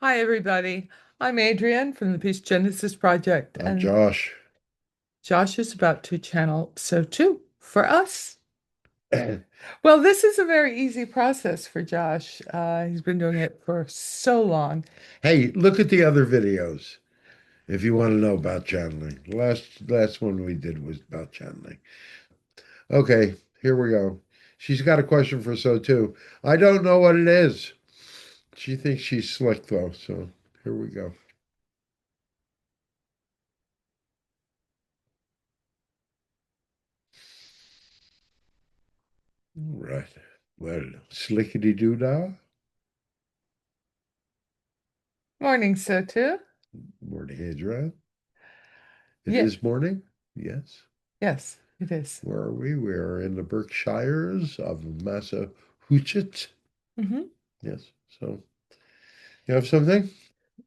Hi, everybody. I'm Adrienne from the Peace Genesis Project, I'm and Josh. Josh is about to channel SOTU for us. Well, this is a very easy process for Josh. He's been doing it for so long. Hey, look at the other videos if you want to know about channeling. The last one we did was about channeling. Okay, here we go. She's got a question for so too. I don't know what it is. She thinks she's slick though, so here we go. All right. Well, slickety doo dah. Morning, SOTU. Morning, Adrienne. It Yeah, is morning. Yes. yes, it is. Where are we? We are in the Berkshires of Massachusetts. Hmm. Yes. So you have something?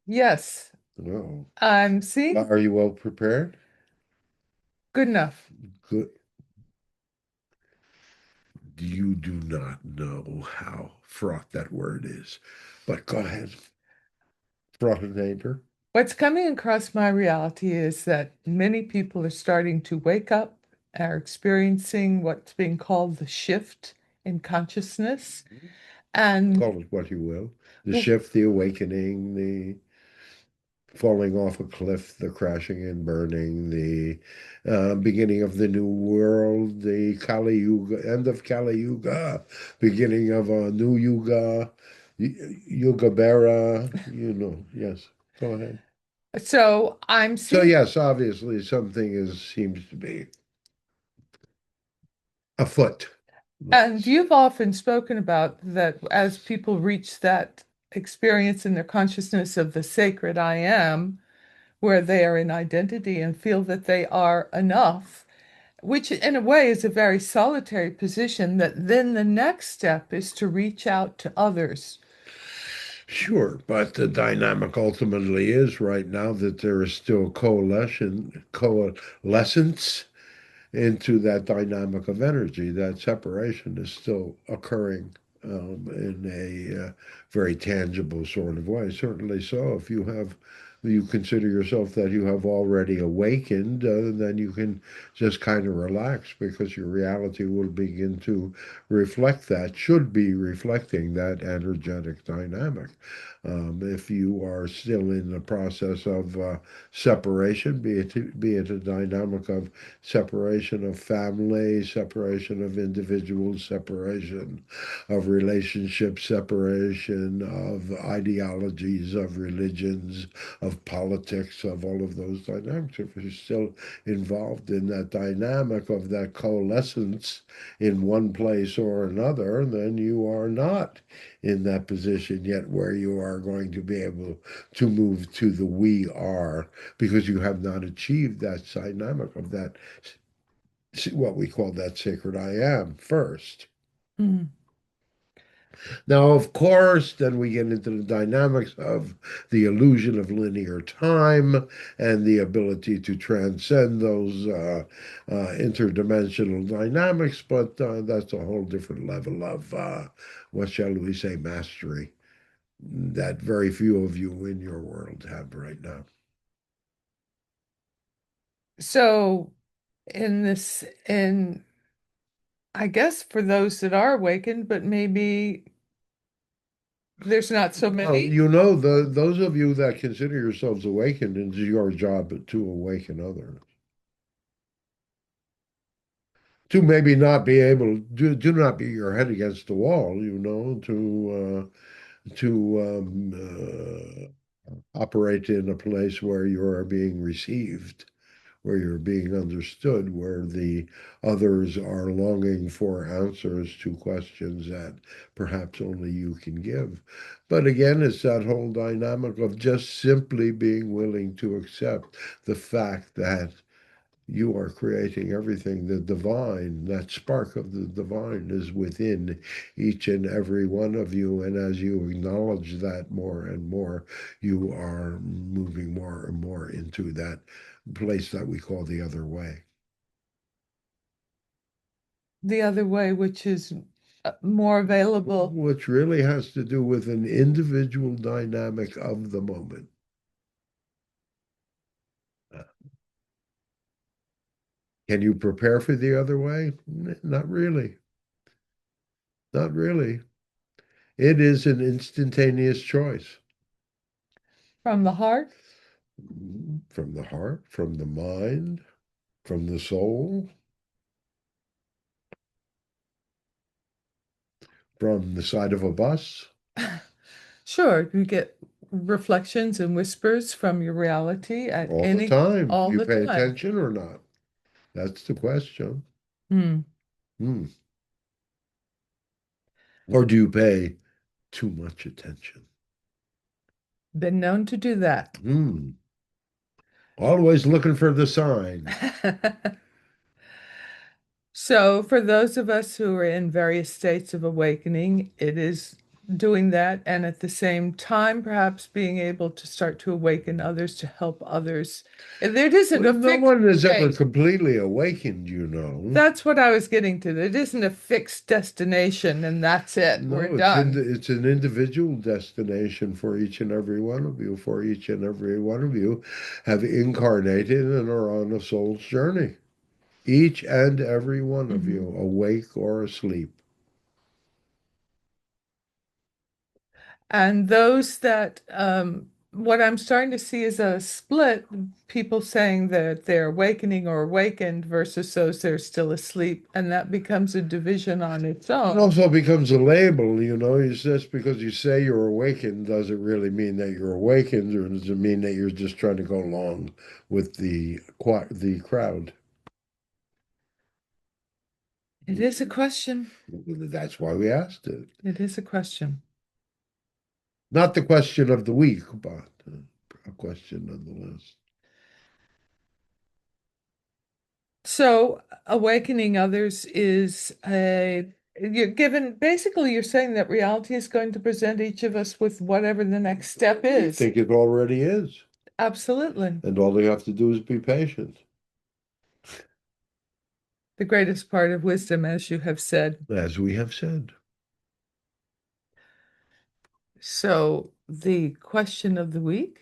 Yes, No. I'm seeing Are you well prepared? good enough. Good. You do not know how fraught that word is. But go ahead. Fraught and anger. What's coming across my reality is that many people are starting to wake up, are experiencing what's being called the shift in consciousness. And Call it what you will. The shift, the awakening, the falling off a cliff, the crashing and burning, the beginning of the new world, the Kali Yuga, end of Kali Yuga, beginning of a new Yuga, Yuga Bera, yes. Go ahead. so I'm So seeing, yes, obviously something seems to be afoot. and Let's you've often spoken about that as people reach that experience in their consciousness of the sacred I am, where they are in identity and feel that they are enough, which in a way is a very solitary position, that then the next step is to reach out to others. sure, but the dynamic ultimately is right now that there is still coalescence into that dynamic of energy. That separation is still occurring in a very tangible sort of way. Certainly so. If you consider yourself that you have already awakened, then you can just kind of relax because your reality will begin to reflect that, should be reflecting that energetic dynamic. If you are still in the process of separation, be it a dynamic of separation of family, separation of individuals, separation of relationships, separation of ideologies, of religions, of politics, of all of those dynamics. If you're still involved in that dynamic of that coalescence in one place or another, then you are not in that position yet where you are going to be able to move to the we are because you have not achieved that dynamic of that what we call that sacred I am first. Mm. Now, of course, then we get into the dynamics of the illusion of linear time and the ability to transcend those interdimensional dynamics, but that's a whole different level of, what shall we say, mastery that very few of you in your world have right now. So in I guess for those that are awakened, but maybe there's not so Well, many. those of you that consider yourselves awakened, it's your job to awaken others. To maybe not be able do not be your head against the wall, to operate in a place where you are being received, where you're being understood, where the others are longing for answers to questions that perhaps only you can give. But again, it's that whole dynamic of just simply being willing to accept the fact that you are creating everything. The divine, that spark of the divine is within each and every one of you. And as you acknowledge that more and more, you are moving more and more into that place that we call the other way. The other way, which is more available which really has to do with an individual dynamic of the moment. Can you prepare for the other way? Not really. Not really. It is an instantaneous choice from the heart. from the heart, from the mind, from the soul, from the side of a bus. Sure, you get reflections and whispers from your reality at All the any, time. all You the pay time. attention or not? That's the question. Hmm. Hmm. Or do you pay too much attention? Been known to do that. Hmm. Always looking for the sign. So, for those of us who are in various states of awakening, it is doing that, and at the same time, perhaps being able to start to awaken others to help others. And there isn't Well, a no fixed one is ever state. completely awakened, you know. That's what I was getting to. There isn't a fixed destination, and that's it. We're No, done. it's an individual destination for each and every one of you. For each and every one of you have incarnated and are on a soul's journey. Each and every one of Mhm. you, awake or asleep. And those that, what I'm starting to see is a split, people saying that they're awakening or awakened versus those that are still asleep, and that becomes a division on its It own. also becomes a label, you know. It's just because you say you're awakened doesn't really mean that you're awakened, or does it mean that you're just trying to go along with the crowd? It is a question. That's why we asked it. It is a question. Not the question of the week, but a question nonetheless. So, awakening others is you're given, basically, you're saying that reality is going to present each of us with whatever the next step I is. think it already is. Absolutely. And all you have to do is be patient, The greatest part of wisdom, as you have said. as we have said. So, the question of the week.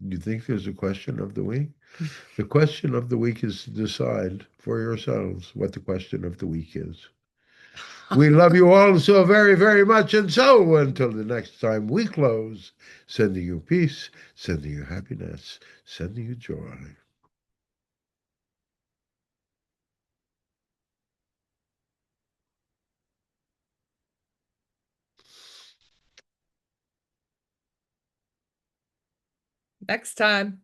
You think there's a question of the week? The question of the week is to decide for yourselves what the question of the week is. We love you all so very, very much. And so until the next time we close, sending you peace, sending you happiness, sending you joy. Next time.